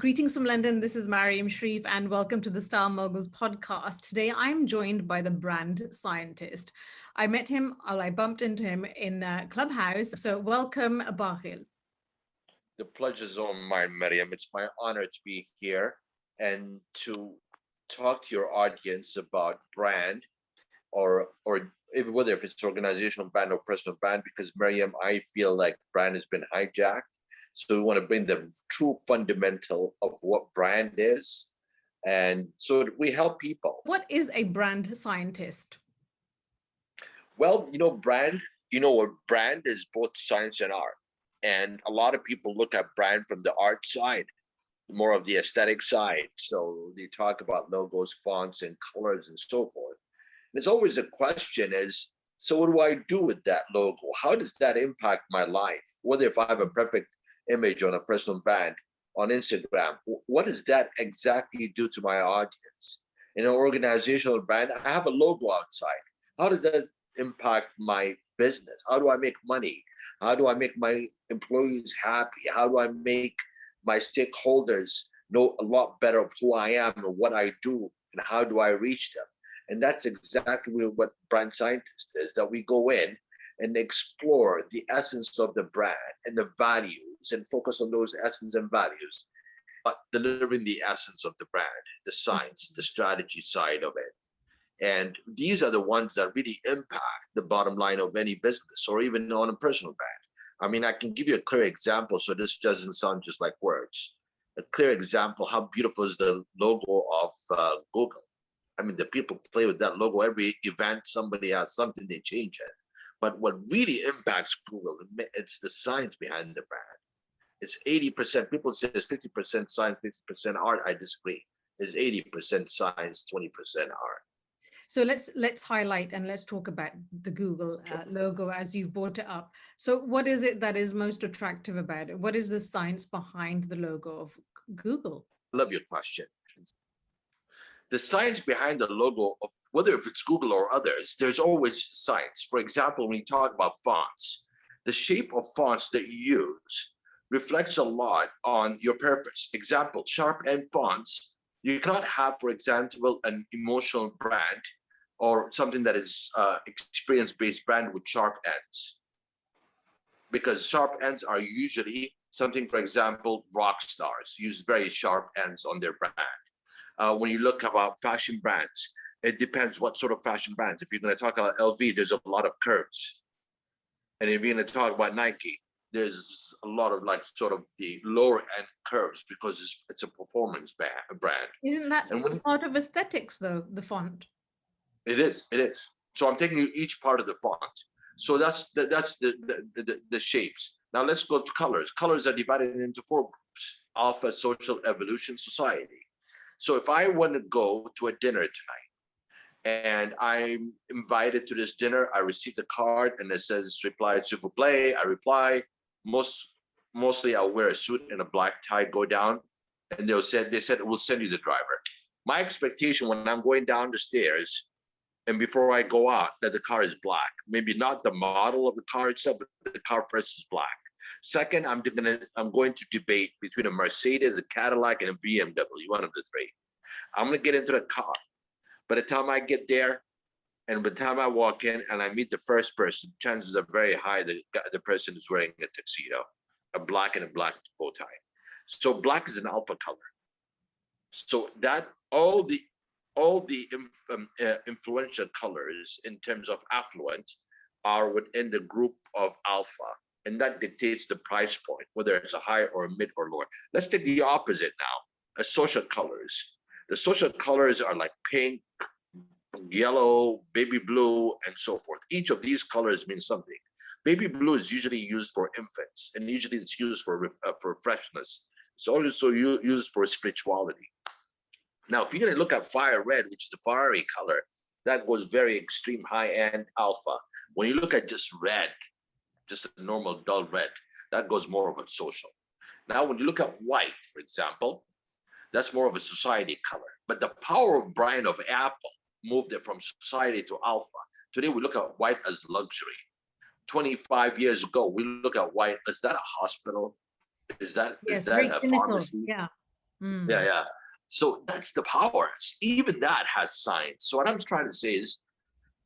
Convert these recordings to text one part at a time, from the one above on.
Greetings from London. This is Maryum, Sharif, and welcome to the Star Moguls podcast. Today, I'm joined by the brand scientist. I met him, or I bumped into him in Clubhouse. So welcome, Baaghil. The pleasure's all mine, Maryum. It's my honor to be here and to talk to your audience about brand or whether if it's organizational brand or personal brand, because Maryum, I feel like brand has been hijacked. So we want to bring the true fundamental of what brand is. And so we help people. What is a brand scientist? Well, brand is both science and art. And a lot of people look at brand from the art side, more of the aesthetic side. So they talk about logos, fonts, and colors and so forth. And it's always a question is, so what do I do with that logo? How does that impact my life? Whether if I have a perfect image on a personal brand on Instagram, what does that exactly do to my audience? In an organizational brand, I have a logo outside. How does that impact my business? How do I make money? How do I make my employees happy? How do I make my stakeholders know a lot better of who I am and what I do and how do I reach them? And that's exactly what brand scientist is, that we go in and explore the essence of the brand and the values and focus on those essence and values, but delivering the essence of the brand, the science, the strategy side of it. And these are the ones that really impact the bottom line of any business or even on a personal brand. I mean, I can give you a clear example, so this doesn't sound just like words. A clear example, how beautiful is the logo of Google. I mean, the people play with that logo. Every event, somebody has something, they change it. But what really impacts Google, it's the science behind the brand. It's 80%. People say it's 50% science, 50% art. I disagree. It's 80% science, 20% art. So let's highlight and let's talk about the Google logo as you've brought it up. So what is it that is most attractive about it? What is the science behind the logo of Google? I love your question. The science behind the logo of whether if it's Google or others, there's always science. For example, when you talk about fonts, the shape of fonts that you use reflects a lot on your purpose. Example, sharp end fonts. You cannot have, for example, an emotional brand or something that is experience-based brand with sharp ends. Because sharp ends are usually something, for example, rock stars use very sharp ends on their brand. When you look about fashion brands, it depends what sort of fashion brands. If you're going to talk about LV, there's a lot of curves. And if you're going to talk about Nike, there's a lot of like sort of the lower end curves because it's a performance brand. Isn't that part of aesthetics though, the font? It is. So I'm taking you each part of the font. So that's the shapes. Now let's go to colors. Colors are divided into 4 groups: alpha, social, evolution, society. So if I want to go to a dinner tonight and I'm invited to this dinner, I received a card and it says reply s'il vous plaît. I reply. Mostly I'll wear a suit and a black tie, go down, and they said we'll send you the driver. My expectation when I'm going down the stairs and before I go out that the car is black. Maybe not the model of the car itself, but the car first is black. Second, I'm going to debate between a Mercedes, a Cadillac, and a BMW, one of the 3. I'm going to get into the car. By the time I get there, and by the time I walk in and I meet the first person, chances are very high that the person is wearing a tuxedo, a black bow tie. So black is an alpha color. So that all the influential colors in terms of affluent are within the group of alpha. And that dictates the price point, whether it's a high or a mid or lower. Let's take the opposite now, social colors. The social colors are like pink, yellow, baby blue, and so forth. Each of these colors means something. Baby blue is usually used for infants, and usually it's used for freshness. It's also used for spirituality. Now, if you're going to look at fire red, which is the fiery color, that goes very extreme high-end alpha. When you look at just red, just a normal dull red, that goes more of a social. Now, when you look at white, for example, that's more of a society color. But the power of Brian of Apple moved it from society to alpha. Today, we look at white as luxury. 25 years ago, we look at white, is that a hospital? Is that a pharmacy? Yeah. Yeah, yeah. So that's the power. Even that has science. So what I'm trying to say is,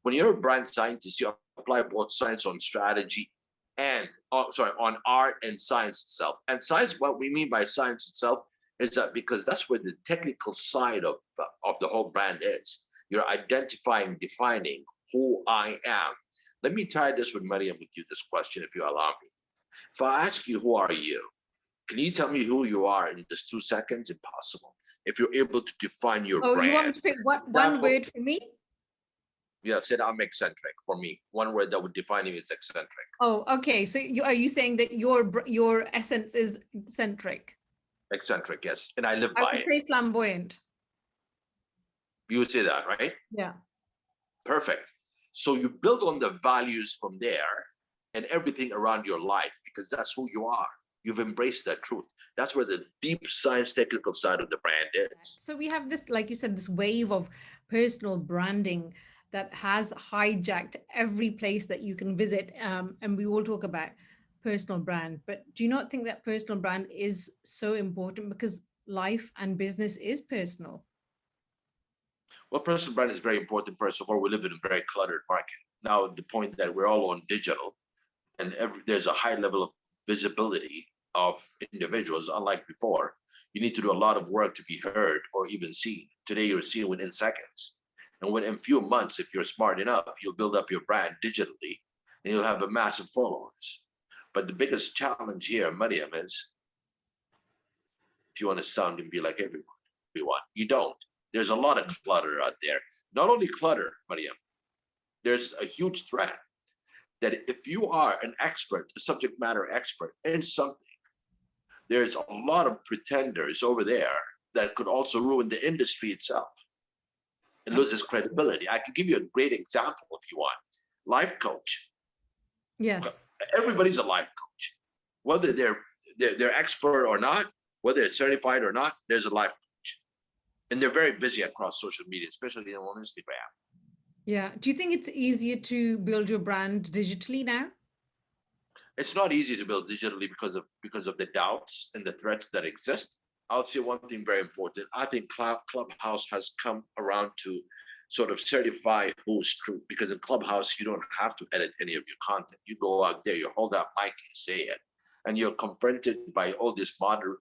when you're a brand scientist, you apply both science on strategy and, on art and science itself. And science, what we mean by science itself is that because that's where the technical side of the whole brand is. You're identifying, defining who I am. Let me try this with Maryum with you, this question, if you allow me. If I ask you, who are you? Can you tell me who you are in just 2 seconds? Impossible. If you're able to define your Oh, you want me brand. to pick one Example, word for me? yeah, said I'm eccentric for me. One word that would define you is eccentric. Oh, okay. So are you saying that your essence is eccentric? Eccentric, yes. And I live I by would it. say flamboyant. You would say that, right? Yeah. Perfect. So you build on the values from there and everything around your life, because that's who you are. You've embraced that truth. That's where the deep science technical side of the brand is. So we have this, like you said, this wave of personal branding that has hijacked every place that you can visit. And we all talk about personal brand. But do you not think that personal brand is so important because life and business is personal? Well, personal brand is very important. First of all, we live in a very cluttered market. Now, the point that we're all on digital, and there's a high level of visibility of individuals, unlike before. You need to do a lot of work to be heard or even seen. Today, you're seen within seconds. And within a few months, if you're smart enough, you'll build up your brand digitally and you'll have a massive followers. But the biggest challenge here, Maryum, is if you want to sound and be like everyone, you don't. There's a lot of clutter out there. Not only clutter, Maryum, there's a huge threat that if you are an expert, a subject matter expert in something, there's a lot of pretenders over there that could also ruin the industry itself and loses credibility. I can give you a great example if you want. Life coach. Yes. Everybody's a life coach, whether they're expert or not, whether it's certified or not. There's a life coach, and they're very busy across social media, especially on Instagram. Yeah. Do you think it's easier to build your brand digitally now? It's not easy to build digitally because of the doubts and the threats that exist. I would say one thing very important. I think Clubhouse has come around to sort of certify who's true, because in Clubhouse, you don't have to edit any of your content. You go out there, you hold that mic, you say it, and you're confronted by all these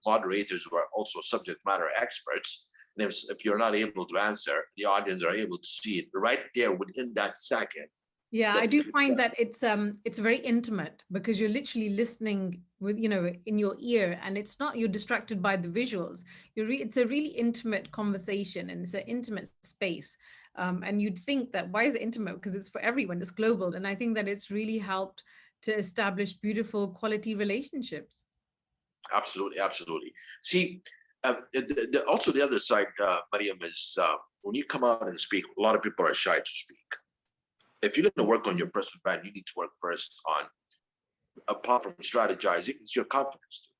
moderators who are also subject matter experts. And if you're not able to answer, the audience are able to see it right there within that second. Yeah, I do find that it's very intimate because you're literally listening with, in your ear, and it's not, you're distracted by the visuals. It's a really intimate conversation, and it's an intimate space. And you'd think that, why is it intimate? Because it's for everyone, it's global. And I think that it's really helped to establish beautiful quality relationships. Absolutely, absolutely. See, also the other side, Maryum, is when you come out and speak, a lot of people are shy to speak. If you're going to work on your personal brand, you need to work first on, apart from strategizing, it's your confidence.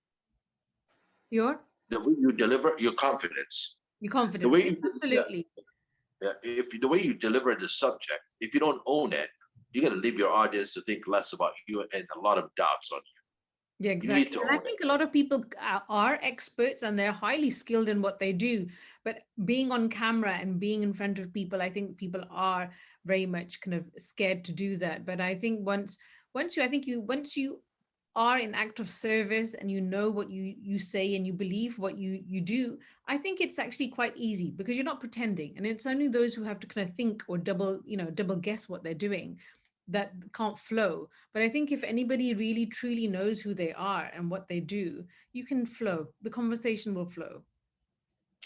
The way you deliver, your confidence. Your confidence. The way you, absolutely. If the way you deliver the subject, if you don't own it, you're going to leave your audience to think less about you and a lot of doubts on you. Yeah, exactly. And I think a lot of people are experts and they're highly skilled in what they do. But being on camera and being in front of people, I think people are very much kind of scared to do that. But I think once you are in act of service and you know what you say and you believe what you do, I think it's actually quite easy because you're not pretending. And it's only those who have to kind of think or double guess what they're doing that can't flow. But I think if anybody really truly knows who they are and what they do, you can flow. The conversation will flow.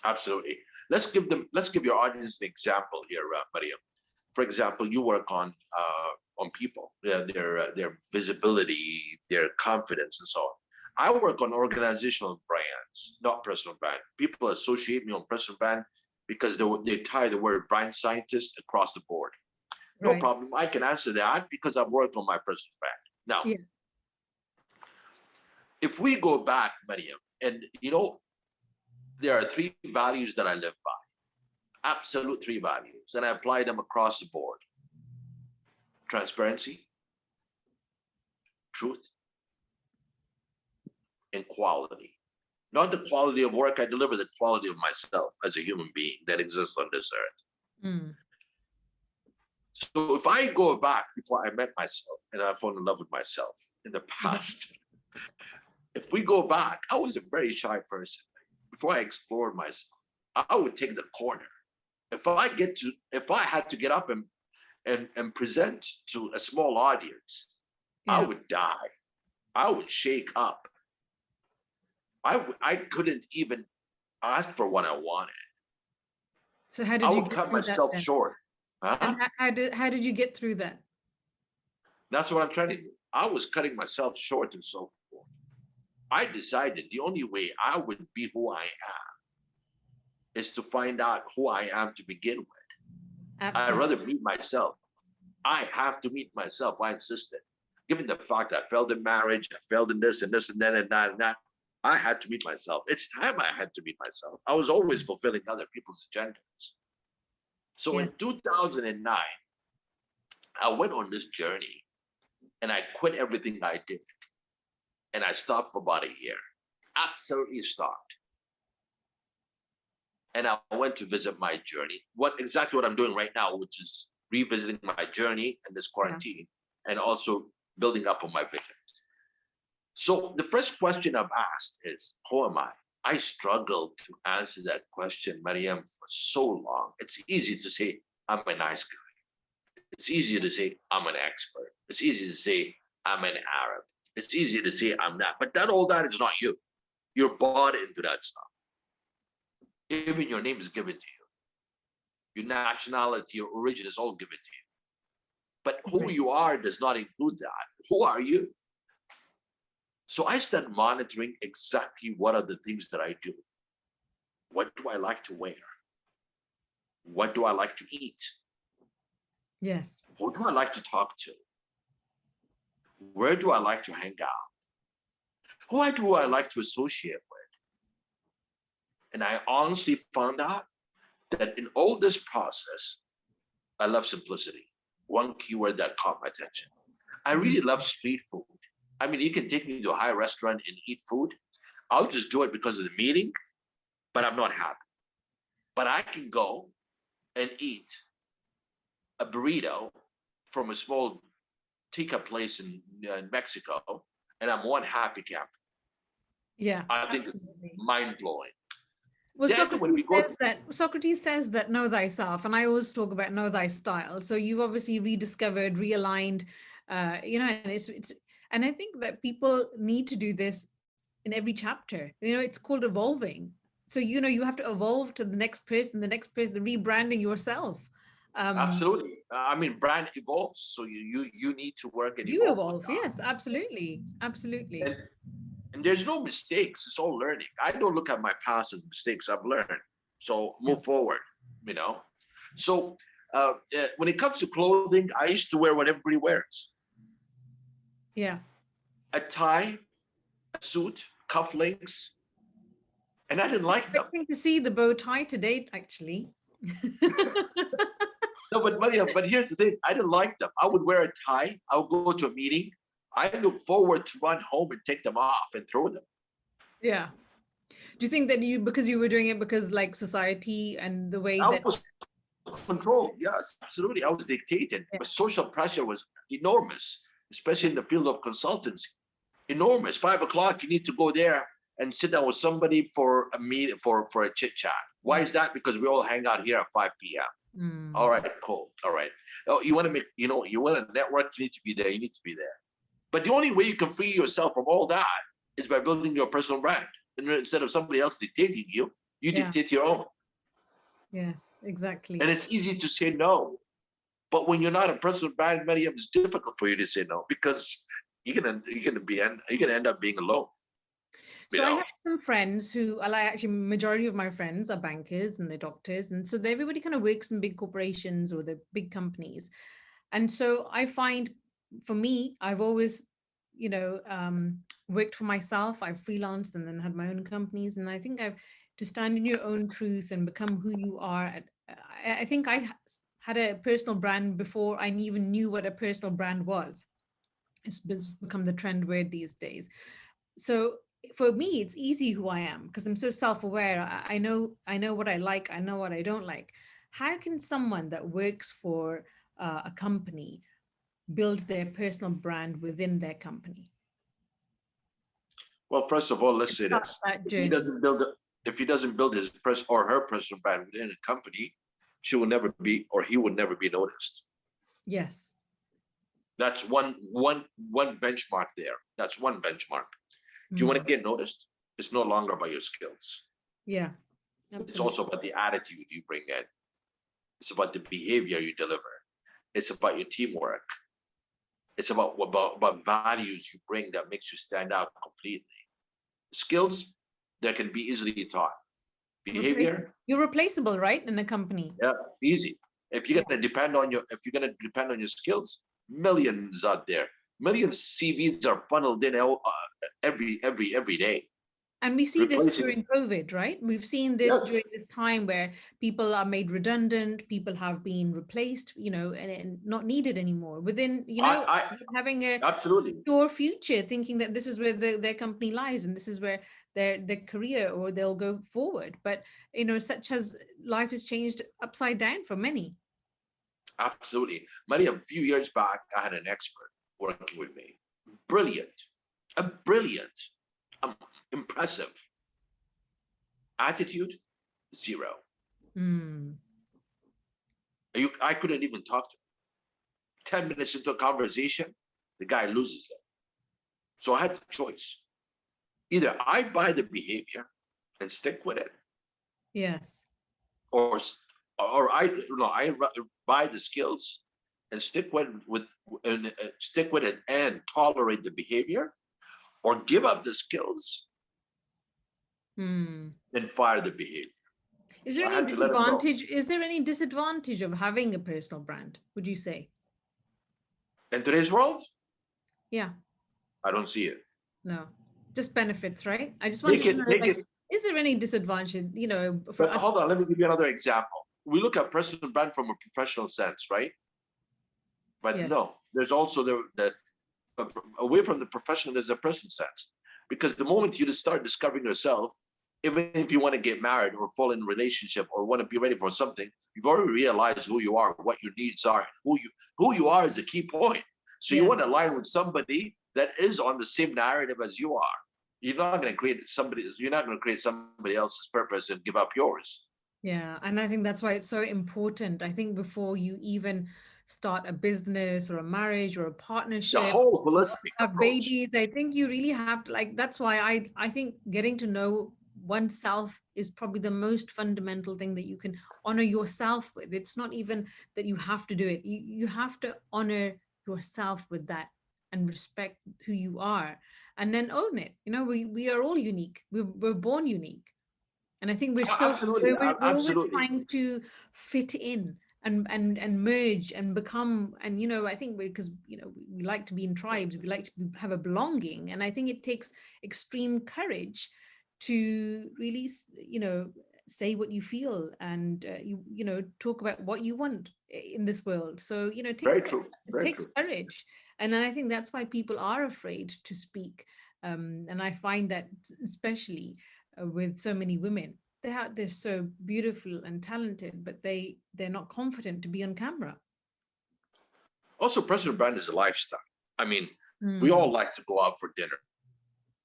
Absolutely. Let's give your audience an example here, Maryum. For example, you work on people, their visibility, their confidence, and so on. I work on organizational brands, not personal brand. People associate me on personal brand because they tie the word brand scientist across the board. No problem. I can answer that because I've worked on my personal brand. Now, if we go back, Maryum, and there are 3 values that I live by, absolute 3 values, and I apply them across the board: transparency, truth, and quality. Not the quality of work. I deliver the quality of myself as a human being that exists on this earth. Mm. So if I go back before I met myself and I fall in love with myself in the past, if we go back, I was a very shy person. Before I explored myself, I would take the corner. If I had to get up and present to a small audience, I would die. I would shake up. I couldn't even ask for what I wanted. So how did I you would get cut through that myself then? short. Huh? And how did you get through that? That's what I'm trying to do. I was cutting myself short and so forth. I decided the only way I would be who I am is to find out who I am to begin with. I'd Absolutely. rather meet myself. I have to meet myself. I insisted. Given the fact I failed in marriage, I failed in this and this and that and that and that, I had to meet myself. It's time I had to meet myself. I was always fulfilling other people's agendas. So in 2009, I went on this journey and I quit everything I did. And I stopped for about a year. Absolutely stopped. And I went to visit my journey. Exactly what I'm doing right now, which is revisiting my journey in this quarantine and also building up on my vision. So the first question I've asked is, who am I? I struggled to answer that question, Maryum, for so long. It's easy to say, I'm a nice guy. It's easy to say, I'm an expert. It's easy to say, I'm an Arab. It's easy to say, I'm that. But all that is not you. You're bought into that stuff. Even your name is given to you. Your nationality, your origin is all given to you. But who you are does not include that. Who are you? So I started monitoring exactly what are the things that I do. What do I like to wear? What do I like to eat? Yes. Who do I like to talk to? Where do I like to hang out? Who do I like to associate with? And I honestly found out that in all this process, I love simplicity. One keyword that caught my attention. I really love street food. I mean, you can take me to a high restaurant and eat food. I'll just do it because of the meeting, but I'm not happy. But I can go and eat a burrito from a small tikka place in Mexico, and I'm one happy camper. Yeah. I think it's mind-blowing. Well, Socrates says that know thyself, and I always talk about know thy style. So you've obviously rediscovered, realigned, and I think that people need to do this in every chapter. It's called evolving. So you have to evolve to the next person, the rebranding yourself. Absolutely. I mean, brand evolves, so you need to work and you evolve. Yes, absolutely. And there's no mistakes. It's all learning. I don't look at my past as mistakes. I've learned. So move forward, So when it comes to clothing, I used to wear what everybody wears. Yeah. A tie, a suit, cufflinks. And I didn't like them. I'm expecting to see the bow tie today, actually. No, but Maryum, but here's the thing. I didn't like them. I would wear a tie. I would go to a meeting. I look forward to run home and take them off and throw them. Yeah. Do you think that because you were doing it because like society and the way that was controlled? Yes, absolutely. I was dictated. Yeah. But social pressure was enormous, especially in the field of consultancy. Enormous. 5 o'clock, you need to go there and sit down with somebody for a meeting, for a chit chat. Why is that? Because we all hang out here at 5 p.m. All right, cool. All right. Oh, you want to you want to network, you need to be there. You need to be there. But the only way you can free yourself from all that is by building your personal brand. And instead of somebody else dictating you, dictate your own. Yes, exactly. And it's easy to say no. But when you're not a personal brand, Maryum, it's difficult for you to say no because you're gonna end up being alone. So I have some friends who actually majority of my friends are bankers and they're doctors. And so everybody kind of works in big corporations or the big companies. And so I find for me, I've always, worked for myself. I've freelanced and then had my own companies. And I think to stand in your own truth and become who you are. I think I had a personal brand before I even knew what a personal brand was. It's become the trend word these days. So for me, it's easy who I am because I'm so self-aware. I know what I like. I know what I don't like. How can someone that works for a company build their personal brand within their company? Well, first of all, let's say Start this: that if he journey. doesn't build if he doesn't build his or her personal brand within a company, she will never be, or he will never be noticed. Yes. That's one benchmark there. That's one benchmark. Do you want to Mm. get noticed? It's no longer about your skills. Yeah, It's absolutely. also about the attitude you bring in. It's about the behavior you deliver. It's about your teamwork. It's about values you bring that makes you stand out completely. Skills that can be easily taught. Replaceable. Behavior, You're replaceable, right? In a company. yeah, easy. If you're Yeah. gonna depend on your skills, millions out there, millions CVs are funneled in every day, And we see this replacing. during COVID, right? We've seen this Yes, during this time where people are made redundant, people have been replaced, and not needed anymore within, I having a absolutely. secure future, thinking that this is where their company lies and this is where their career or they'll go forward. But, such as life has changed upside down for many. Absolutely. Many a few years back, I had an expert working with me. Brilliant, a brilliant, um, impressive. Attitude, zero. Mm, I couldn't even talk to him. 10 minutes into a conversation, the guy loses it. So I had the choice. Either I buy the behavior and stick with it, yes. or I buy the skills and stick with it and tolerate the behavior, or give up the skills Mm. and fire the behavior. Is So there I any had to let him go. disadvantage? Is there any disadvantage of having a personal brand, would you say? In today's world, Yeah. I don't see it. No, just benefits, right? I just Take wanted to it, know, take like, it. is there any disadvantage, for But us? hold on, let me give you another example. We look at personal brand from a professional sense, right? But Yes. no, there's also the away from the professional, there's a personal sense. Because the moment you just start discovering yourself, even if you want to get married or fall in a relationship or want to be ready for something, you've already realized who you are, what your needs are, who you are is a key point. So you Yeah. want to align with somebody that is on the same narrative as you are. You're not going to create somebody else's purpose and give up yours. Yeah. And I think that's why it's so important. I think before you even start a business or a marriage or a The partnership, whole holistic have approach. babies, I think you really have to, like, that's why I think getting to know oneself is probably the most fundamental thing that you can honor yourself with. It's not even that you have to do it. You have to honor yourself with that and respect who you are and then own it. We are all unique. We're born unique. And I think we're so Absolutely, we're always absolutely. trying to fit in and merge and become. And I think because we like to be in tribes, we like to have a belonging, and I think it takes extreme courage to really say what you feel and talk about what you want in this world. So Very true. it Very takes true. courage, and I think that's why people are afraid to speak. And I find that especially with so many women. They're so beautiful and talented, but they're not confident to be on camera. Also, personal brand is a lifestyle. I mean, we Hmm. all like to go out for dinner,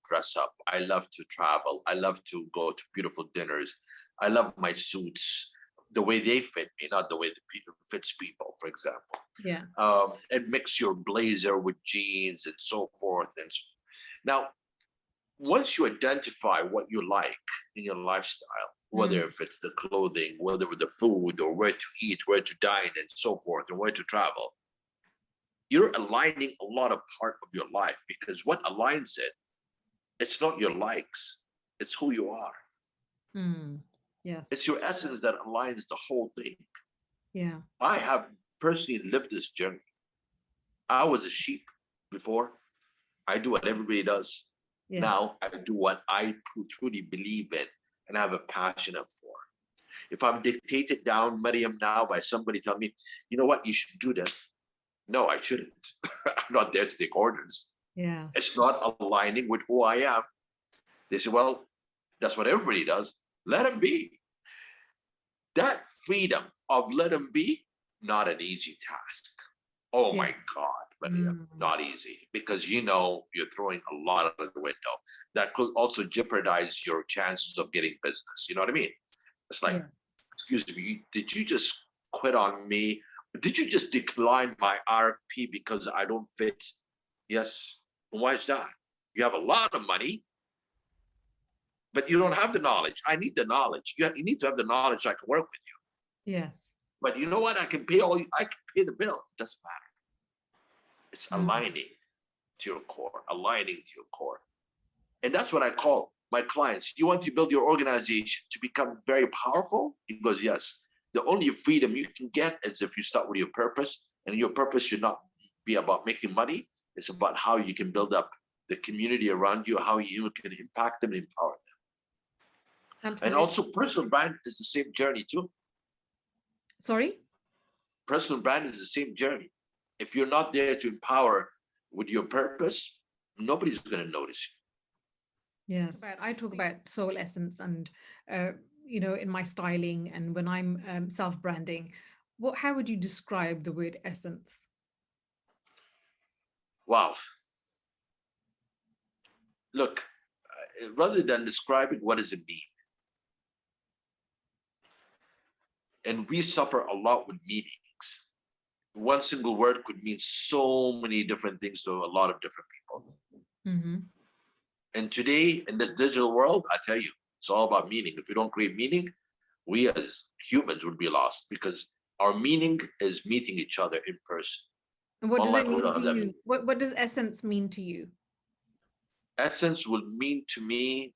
dress up. I love to travel. I love to go to beautiful dinners. I love my suits, the way they fit me, not the way the people fits people, for example. Yeah. And mix your blazer with jeans and so forth. Now, once you identify what you like in your lifestyle, whether Mm. if it's the clothing, whether with the food, or where to eat, where to dine, and so forth, and where to travel, you're aligning a lot of part of your life, because what aligns it, it's not your likes, it's who you are. Mm. Yes. It's your essence that aligns the whole thing. Yeah. I have personally lived this journey. I was a sheep before. I do what everybody does. Yes. Now I do what I truly believe in and have a passion for. If I'm dictated down, Maryum, now by somebody telling me, you know what, you should do this. No, I shouldn't. I'm not there to take orders. Yes. It's not aligning with who I am. They say, well, that's what everybody does. Let them be. That freedom of let them be, not an easy task. Oh my Yes. God, Maryum, not easy, because you're throwing a lot out of the window. That could also jeopardize your chances of getting business. You know what I mean? It's like, Yeah. excuse me, did you just quit on me? Did you just decline my RFP because I don't fit? Yes. And why is that? You have a lot of money, but you don't have the knowledge. I need the knowledge. You need to have the knowledge so I can work with you. Yes. But you know what? I can pay the bill. It doesn't matter. It's aligning to your core, aligning to your core. And that's what I call my clients. You want to build your organization to become very powerful? He goes, yes. The only freedom you can get is if you start with your purpose, and your purpose should not be about making money. It's about how you can build up the community around you, how you can impact them and empower them. Absolutely. And also personal brand is the same journey too. Sorry? Personal brand is the same journey. If you're not there to empower with your purpose, nobody's going to notice you. Yes. I talk about soul essence and, in my styling and when I'm self-branding. How would you describe the word essence? Wow. Look, rather than describing, what does it mean? And we suffer a lot with meanings. One single word could mean so many different things to a lot of different people. Mm-hmm. And today, in this digital world, I tell you, it's all about meaning. If we don't create meaning, we as humans would be lost, because our meaning is meeting each other in person. And what does it mean to you? Mean. What does essence mean to you? Essence would mean to me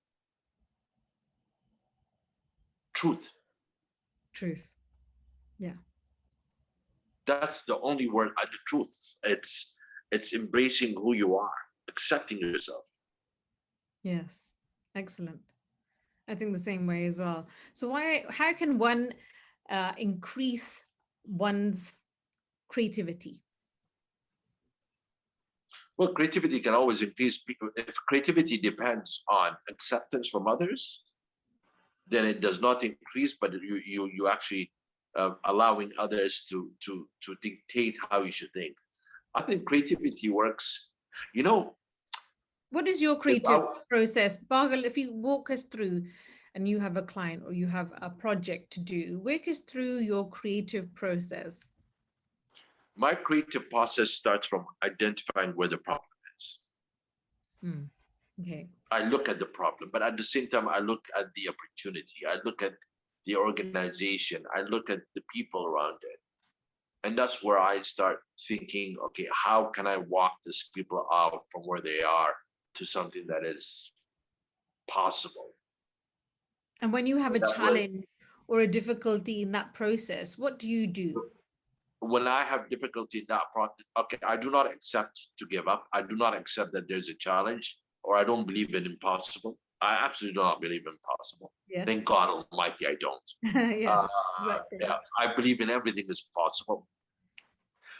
truth. Truth. Yeah. That's the only word. The truth. It's embracing who you are, accepting yourself. Yes. Excellent. I think the same way as well. So how can one increase one's creativity? Well, creativity can always increase. If creativity depends on acceptance from others, then it does not increase, but you actually allowing others to dictate how you should think. I think creativity works. What is your creative process? Baaghil, if you walk us through, and you have a client or you have a project to do, walk us through your creative process. My creative process starts from identifying where the problem is. Okay. I look at the problem, but at the same time, I look at the opportunity. I look at the organization. I look at the people around it. And that's where I start thinking, okay, how can I walk these people out from where they are to something that is possible? And when you have a challenge or a difficulty in that process, what do you do? When I have difficulty in that process, okay, I do not accept to give up. I do not accept that there's a challenge, or I don't believe in impossible. I absolutely do not believe in impossible. Yes. Thank God Almighty, I don't. Yes, yeah, I believe in everything is possible.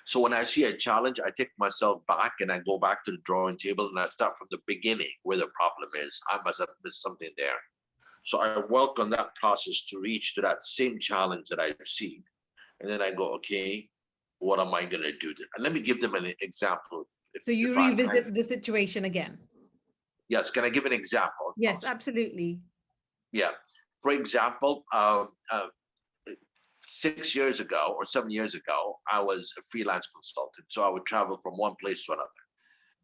So when I see a challenge, I take myself back and I go back to the drawing table and I start from the beginning where the problem is. I must have missed something there. So I work on that process to reach to that same challenge that I've seen. And then I go, okay, what am I going to do? And let me give them an example. So you revisit the situation again? Yes. Can I give an example? Yes, absolutely. Yeah. For example, 6 years ago or 7 years ago, I was a freelance consultant. So I would travel from one place to another.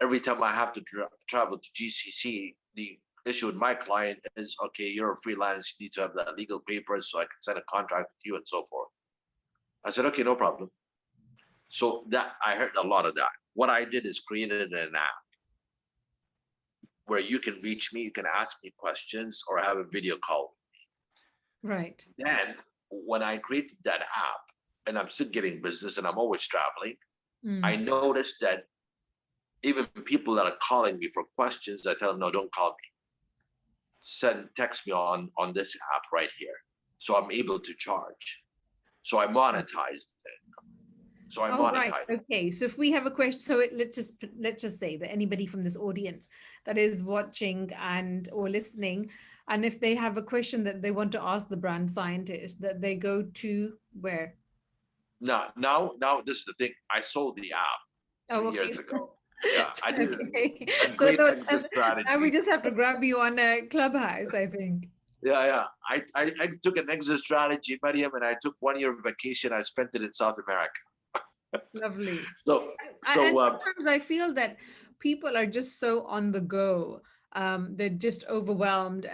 Every time I have to travel to GCC, the issue with my client is, okay, you're a freelance, you need to have the legal papers so I can sign a contract with you and so forth. I said, okay, no problem. So that I heard a lot of that. What I did is created an app where you can reach me, you can ask me questions or have a video call with me. Right. Then when I created that app and I'm still getting business and I'm always traveling, I noticed that even people that are calling me for questions, I tell them, no, don't call me. Text me on this app right here. So I'm able to charge. So I monetized it. So I Oh, right. monetize. Okay. So if we have a question, so let's just say that anybody from this audience that is watching and or listening, and if they have a question that they want to ask the brand scientist, that they go to where? Now, this is the thing. I sold the app Oh, 3 years okay. ago. Yeah, I did Okay. a So great no, exit now we strategy. just have to grab you on a Clubhouse, I think. Yeah. I took an exit strategy, Maryum, and I took 1 year vacation. I spent it in South America. Lovely. So, And so sometimes I feel that people are just so on the go. They're just overwhelmed,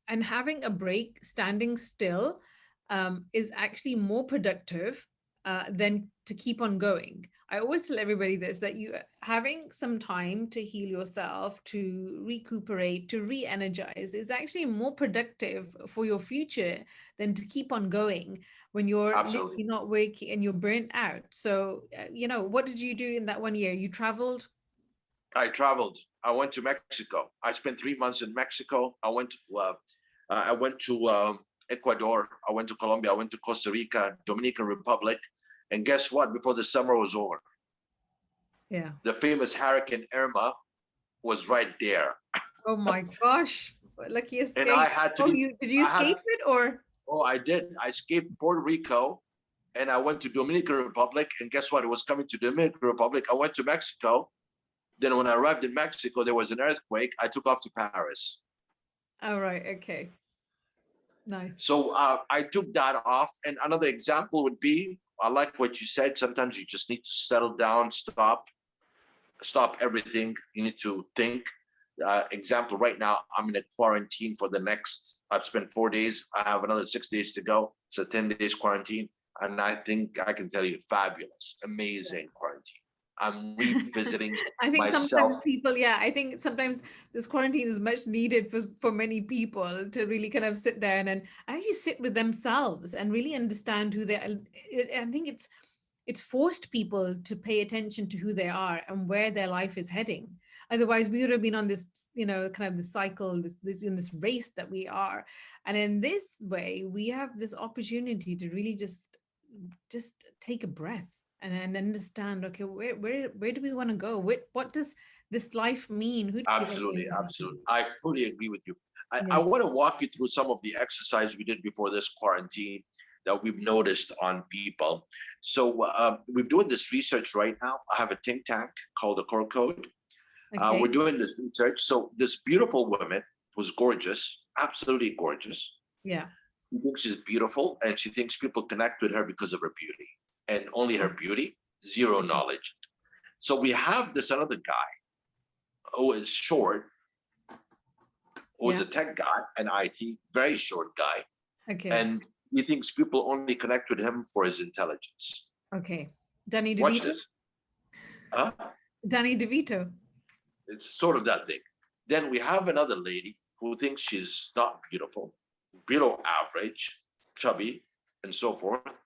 and having a break, standing still, is actually more productive than to keep on going. I always tell everybody this, that you having some time to heal yourself, to recuperate, to re-energize is actually more productive for your future than to keep on going when you're absolutely. literally not working and you're burnt out. So, what did you do in that 1 year? You traveled? I traveled. I went to Mexico. I spent 3 months in Mexico. I went to Ecuador. I went to Colombia. I went to Costa Rica, Dominican Republic, and guess what? Before the summer was over, Yeah. the famous Hurricane Irma was right there, Oh my gosh. Lucky and I escape. had to Oh, leave. you did you I had. escape it or? Oh, I did. I escaped Puerto Rico, and I went to Dominican Republic. And guess what? It was coming to Dominican Republic. I went to Mexico. Then when I arrived in Mexico, there was an earthquake. I took off to Paris. Oh, right. Okay. Nice. So I took that off. And another example would be, I like what you said. Sometimes you just need to settle down, stop everything. You need to think. Example, right now, I'm in a quarantine for I've spent 4 days. I have another 6 days to go. It's a 10 days quarantine. And I think I can tell you, fabulous, amazing quarantine. I'm revisiting I think myself. sometimes people, yeah, I think sometimes this quarantine is much needed for many people to really kind of sit down and actually sit with themselves and really understand who they are. I think it's forced people to pay attention to who they are and where their life is heading. Otherwise, we would have been on this, kind of this cycle, this in this race that we are. And in this way, we have this opportunity to really just take a breath and understand, okay, where do we want to go? What does this life mean? Who do we want Absolutely, to be? absolutely. I fully agree with you. I Yeah. want to walk you through some of the exercise we did before this quarantine that we've noticed on people. So we're doing this research right now. I have a think tank called the Core Code. We're Okay. doing this research. So this beautiful woman was gorgeous, absolutely gorgeous. Yeah. She thinks she's beautiful, and she thinks people connect with her because of her beauty, and only her beauty, zero Okay. knowledge. So we have this another guy who is short, who is Yeah. a tech guy, an IT, very short guy, Okay. and he thinks people only connect with him for his intelligence. Okay. Danny Watch DeVito. this. Huh? Danny DeVito. It's sort of that thing. Then we have another lady who thinks she's not beautiful, below average, chubby, and so forth.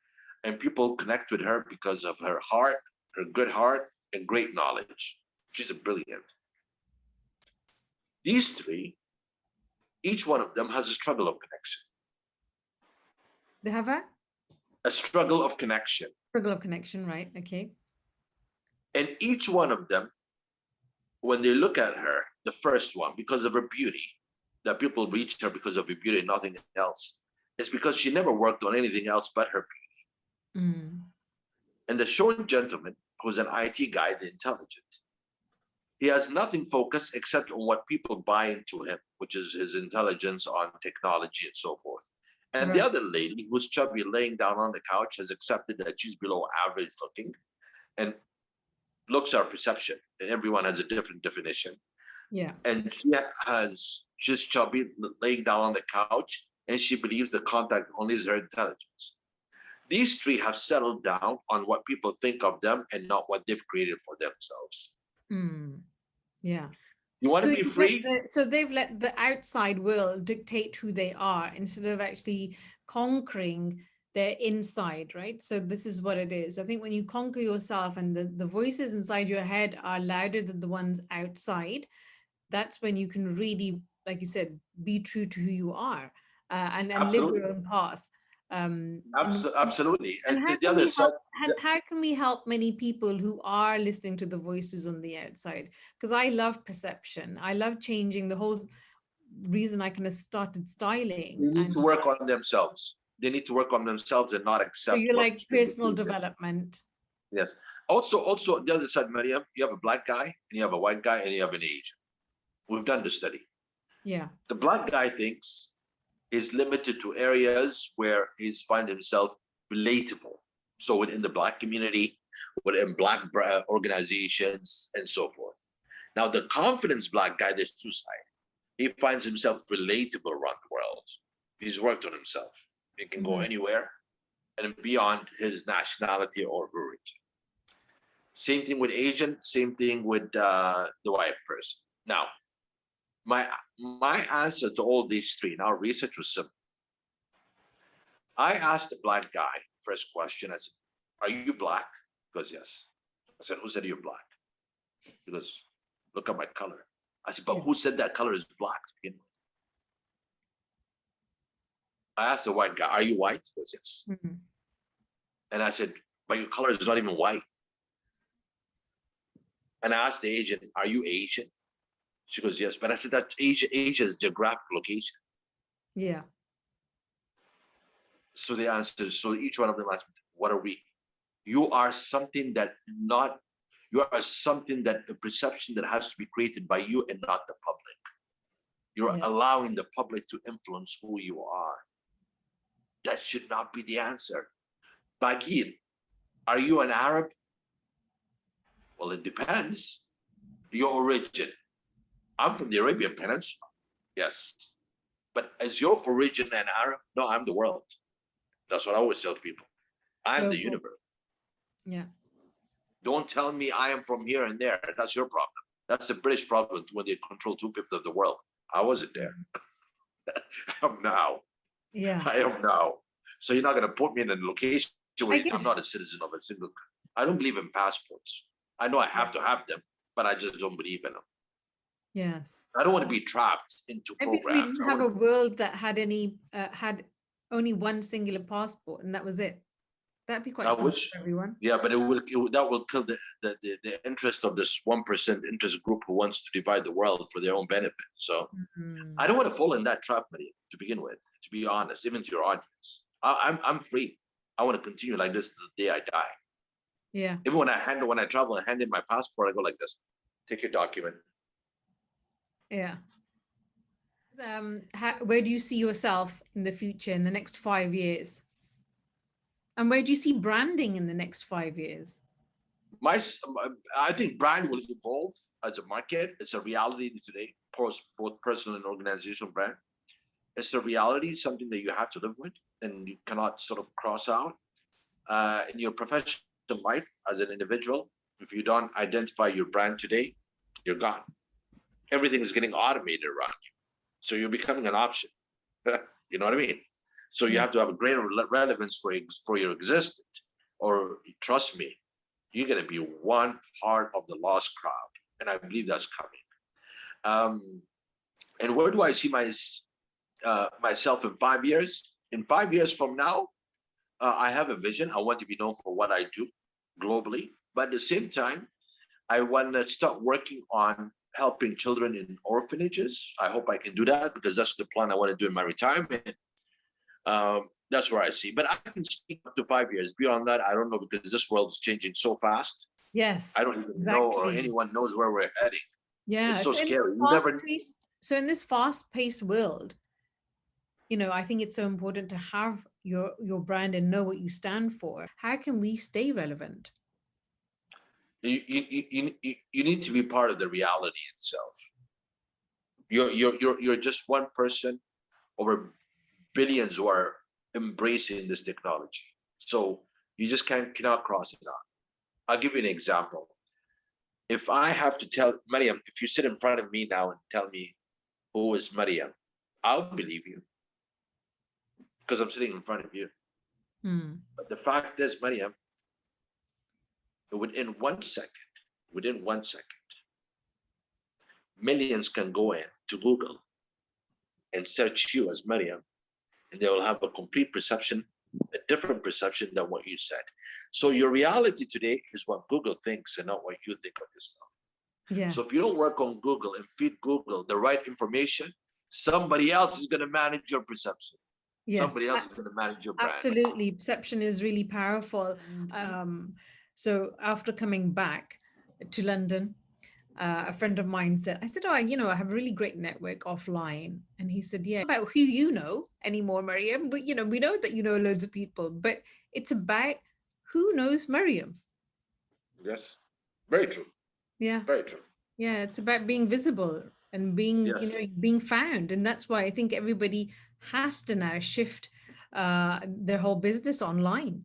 And people connect with her because of her heart, her good heart, and great knowledge. She's a brilliant. These three, each one of them has a struggle of connection. They have A struggle of connection. struggle of connection, right? Okay. And each one of them, when they look at her, the first one, because of her beauty, that people reach her because of her beauty and nothing else, it's because she never worked on anything else but her beauty. Mm. And the short gentleman, who's an IT guy, the intelligent, he has nothing focused except on what people buy into him, which is his intelligence on technology and so forth. And the Right. other lady, who's chubby, laying down on the couch, has accepted that she's below average looking, and looks are perception, and everyone has a different definition. Yeah. And she's chubby, laying down on the couch, and she believes the contact only is her intelligence. These three have settled down on what people think of them and not what they've created for themselves. Mm. Yeah. You want So to be free? they've let the outside world dictate who they are instead of actually conquering their inside, right? So this is what it is. I think when you conquer yourself and the voices inside your head are louder than the ones outside, that's when you can really, like you said, be true to who you are, and live your Absolutely. own path. Absolutely. And And how the can other we side, help? How can we help many people who are listening to the voices on the outside? Because I love perception. I love changing the whole reason I kind of started styling. they need And to work on themselves. They need to work on themselves and not so accept you're like what's been personal dictated. development. Yes. Also, the other side, Maryam, you have a black guy, and you have a white guy, and you have an Asian. We've done the study. Yeah. The black guy thinks he's limited to areas where he's find himself relatable. So within the black community, within black organizations, and so forth. Now, the confidence black guy, there's two sides. He finds himself relatable around the world. He's worked on himself. He can go anywhere and beyond his nationality or origin. Same thing with Asian, same thing with the white person. Now, my answer to all these three, now research was simple. I asked the black guy, first question, I said, are you black? He goes, yes. I said, who said you're black? He goes, look at my color. I said, but who said that color is black to begin with? I asked the white guy, are you white? He goes, yes. And I said, but your color is not even white. And I asked the Asian, are you Asian? She goes, yes. But I said, that Asia is geographic location. Yeah. So they answered, so each one of them asked, what are we? You are something that a perception that has to be created by you and not the public. You're allowing the public to influence who you are. That should not be the answer. Baaghil, are you an Arab? Well, it depends. Your origin. I'm from the Arabian Peninsula. Yes. But is your origin an Arab? No, I'm the world. That's what I always tell people. I'm the universe. Yeah. Don't tell me I am from here and there. That's your problem. That's the British problem when they control 2/5 of the world. I wasn't there. I am now. Yeah. I am now. So you're not going to put me in a location where I'm not a citizen of a single country. I don't believe in passports. I know I have to have them, but I just don't believe in them. Yes. I don't want to be trapped into programs. We didn't have a world that had had only one singular passport, and that was it. That'd be quite simple for everyone. Yeah, but that will kill the interest of this 1% interest group who wants to divide the world for their own benefit. So I don't want to fall in that trap, Maryum, to begin with, to be honest, even to your audience. I'm free. I want to continue like this till the day I die. Yeah. Even when I travel and hand in my passport, I go like this. Take your document. Yeah. Where do you see yourself in the future, in the next 5 years? And where do you see branding in the next 5 years? I think brand will evolve as a market. It's a reality today, both personal and organizational brand. It's a reality, something that you have to live with and you cannot sort of cross out. In your professional life as an individual, if you don't identify your brand today, you're gone. Everything is getting automated around you. So you're becoming an option. You know what I mean? So you have to have a greater relevance for your existence, or trust me, you're going to be one part of the lost crowd. And I believe that's coming. And where do I see myself in 5 years? In 5 years from now, I have a vision. I want to be known for what I do globally. But at the same time, I want to start working on helping children in orphanages. I hope I can do that because that's the plan I want to do in my retirement. That's where I see. But I can speak up to 5 years. Beyond that, I don't know because this world is changing so fast. Yes. I don't even know or anyone knows where we're heading. Yeah. It's so scary. So in this fast-paced world, I think it's so important to have your brand and know what you stand for. How can we stay relevant? You need to be part of the reality itself. You're just one person over billions who are embracing this technology. So you just cannot cross it out. I'll give you an example. If I have to tell Maryum, if you sit in front of me now and tell me who is Maryum, I'll believe you because I'm sitting in front of you. But the fact is, Maryum, within 1 second, millions can go in to Google and search you as Maryum, and they will have a complete perception a different perception than what you said. So your reality today is what Google thinks and not what you think of yourself. Yeah. So if you don't work on Google and feed Google the right information, somebody else is going to manage your perception. Yes. Somebody else is going to manage your brand. Absolutely. Perception is really powerful. So after coming back to London, a friend of mine said, I said, oh, I have a really great network offline. And he said, yeah, about who you know anymore, Maryum. But, we know that you know loads of people, but it's about who knows Maryum. Yes, very true. Yeah. Very true. Yeah, it's about being visible and being, Yes. being found. And that's why I think everybody has to now shift their whole business online.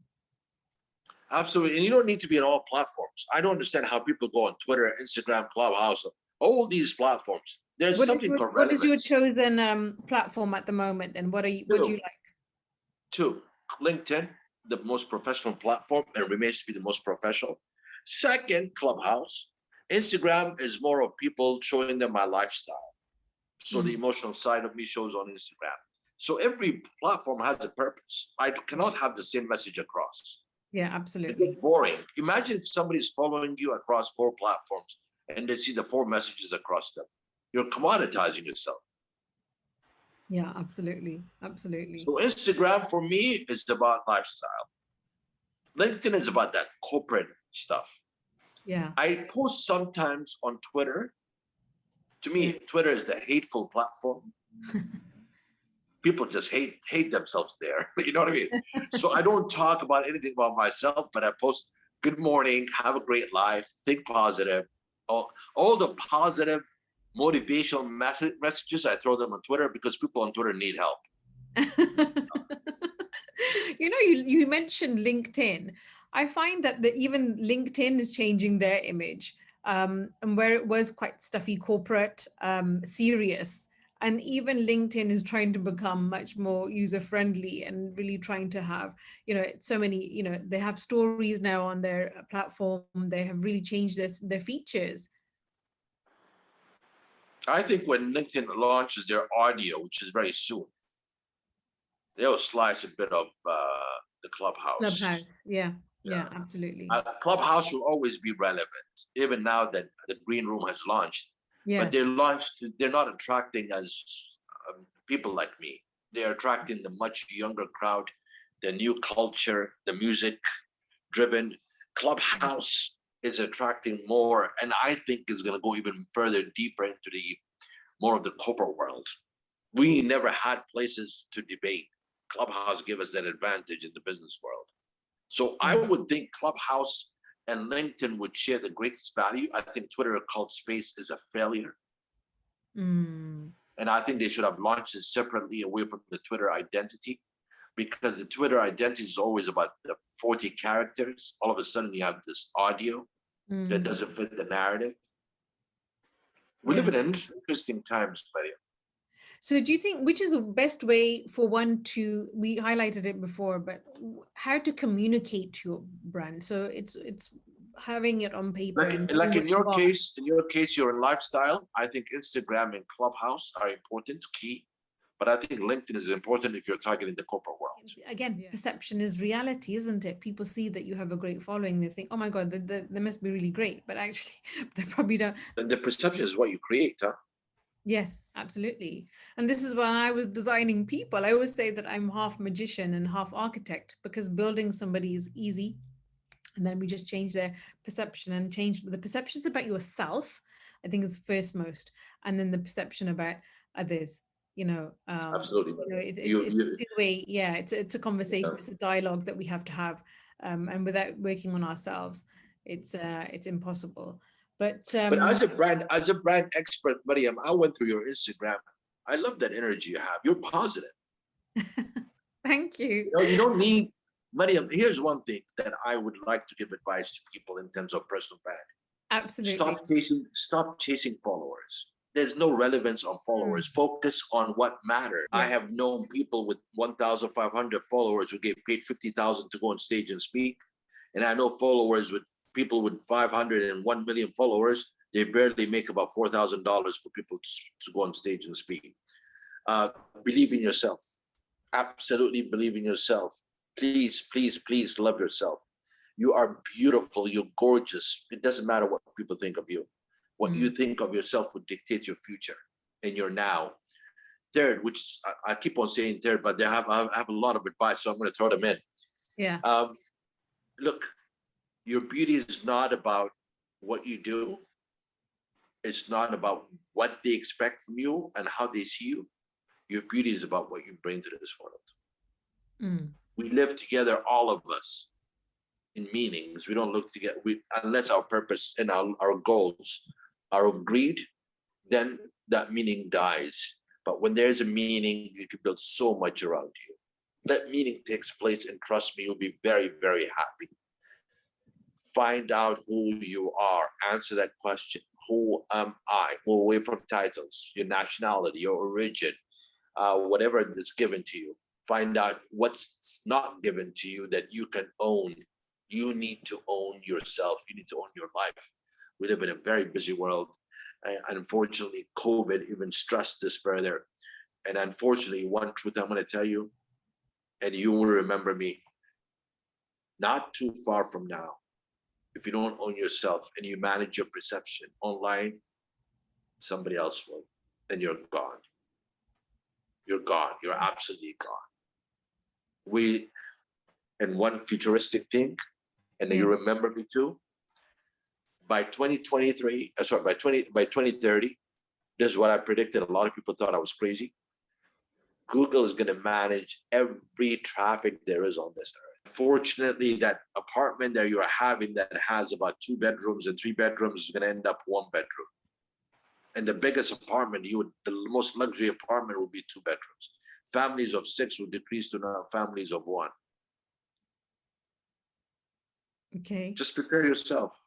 Absolutely. And you don't need to be on all platforms. I don't understand how people go on Twitter, Instagram, Clubhouse, all these platforms. There's something called relevance. What is your chosen platform at the moment? And what do you like? 2, LinkedIn, the most professional platform and remains to be the most professional. 2nd, Clubhouse. Instagram is more of people showing them my lifestyle. So the emotional side of me shows on Instagram. So every platform has a purpose. I cannot have the same message across. Yeah, absolutely. It's boring. Imagine if somebody's following you across 4 platforms and they see the 4 messages across them. You're commoditizing yourself. Yeah, absolutely. Absolutely. So Instagram for me is about lifestyle. LinkedIn is about that corporate stuff. Yeah. I post sometimes on Twitter. To me, Twitter is the hateful platform. People just hate themselves there. You know what I mean? So I don't talk about anything about myself, but I post good morning, have a great life, think positive. All the positive motivational messages, I throw them on Twitter because people on Twitter need help. You mentioned LinkedIn. I find that even LinkedIn is changing their image, and where it was quite stuffy, corporate, serious. And even LinkedIn is trying to become much more user-friendly and really trying to have, so many, they have stories now on their platform. They have really changed their features. I think when LinkedIn launches their audio, which is very soon, they'll slice a bit of the Clubhouse. Yeah, absolutely. Clubhouse will always be relevant, even now that the Green Room has launched. Yes. But they're not attracting as people like me. They're attracting the much younger crowd, the new culture, the music-driven. Clubhouse is attracting more, and I think is going to go even further deeper into the more of the corporate world. We never had places to debate. Clubhouse gave us that advantage in the business world. So I would think Clubhouse and LinkedIn would share the greatest value. I think Twitter called Space is a failure. And I think they should have launched it separately away from the Twitter identity, because the Twitter identity is always about the 40 characters. All of a sudden you have this audio that doesn't fit the narrative. We live in interesting times, Maryum. So do you think, which is the best way for one to, we highlighted it before, but how to communicate to your brand? So it's having it on paper. Like in your case, you're in lifestyle. I think Instagram and Clubhouse are important, key. But I think LinkedIn is important if you're targeting the corporate world. Again, perception is reality, isn't it? People see that you have a great following. They think, oh my God, they must be really great. But actually, they probably don't. And the perception is what you create, huh? Yes, absolutely. And this is when I was designing people. I always say that I'm half magician and half architect, because building somebody is easy. And then we just change their perception and change the perceptions about yourself, I think is first most. And then the perception about others, Absolutely. It's a two-way, it's a conversation, it's a dialogue that we have to have. And without working on ourselves, it's impossible. But as a brand expert, Maryum, I went through your Instagram. I love that energy you have. You're positive. Thank you. You don't need, Maryum, here's one thing that I would like to give advice to people in terms of personal brand. Absolutely. Stop chasing followers. There's no relevance on followers. Focus on what matters. I have known people with 1,500 followers who get paid $50,000 to go on stage and speak. And I know people with 500 and 1 million followers, they barely make about $4,000 for people to go on stage and speak. Believe in yourself. Absolutely believe in yourself. Please, please, please love yourself. You are beautiful. You're gorgeous. It doesn't matter what people think of you. What you think of yourself would dictate your future and your now. Third, which I keep on saying third, but I have a lot of advice, so I'm going to throw them in. Yeah. Look, your beauty is not about what you do. It's not about what they expect from you and how they see you. Your beauty is about what you bring to this world. We live together, all of us, in meanings. We don't look together unless our purpose and our goals are of greed, then that meaning dies. But when there's a meaning, you can build so much around you. That meaning takes place, and trust me, you'll be very, very happy. Find out who you are. Answer that question. Who am I? Move away from titles, your nationality, your origin, whatever that's given to you. Find out what's not given to you that you can own. You need to own yourself. You need to own your life. We live in a very busy world. And unfortunately, COVID even stressed this further. And unfortunately, one truth I'm going to tell you, and you will remember me, not too far from now, if you don't own yourself and you manage your perception online, somebody else will, and you're gone. You're gone. You're absolutely gone. And one futuristic thing, and you remember me too, by 2030, this is what I predicted. A lot of people thought I was crazy. Google is going to manage every traffic there is on this earth. Fortunately, that apartment that you're having that has about 2 bedrooms and 3 bedrooms is going to end up 1 bedroom. And the biggest apartment, the most luxury apartment will be 2 bedrooms. Families of 6 will decrease to now families of 1. Okay. Just prepare yourself.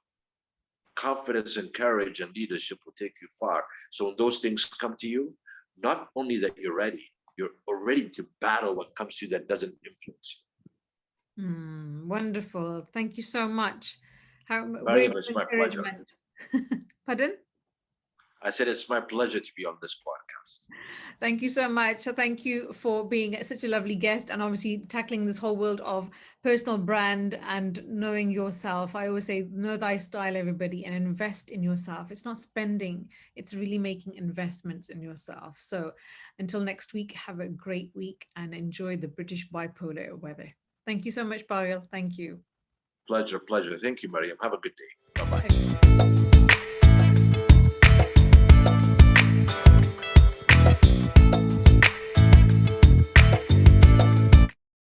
Confidence and courage and leadership will take you far. So when those things come to you, not only that you're ready to battle what comes to you that doesn't influence you. Wonderful. Thank you so much. Maryum, it's my pleasure. Pardon? I said it's my pleasure to be on this podcast. Thank you so much. So thank you for being such a lovely guest and obviously tackling this whole world of personal brand and knowing yourself. I always say, know thy style, everybody, and invest in yourself. It's not spending, it's really making investments in yourself. So until next week, have a great week and enjoy the British bipolar weather. Thank you so much, Baaghil. Thank you. Pleasure. Thank you, Maryum. Have a good day. Bye-bye.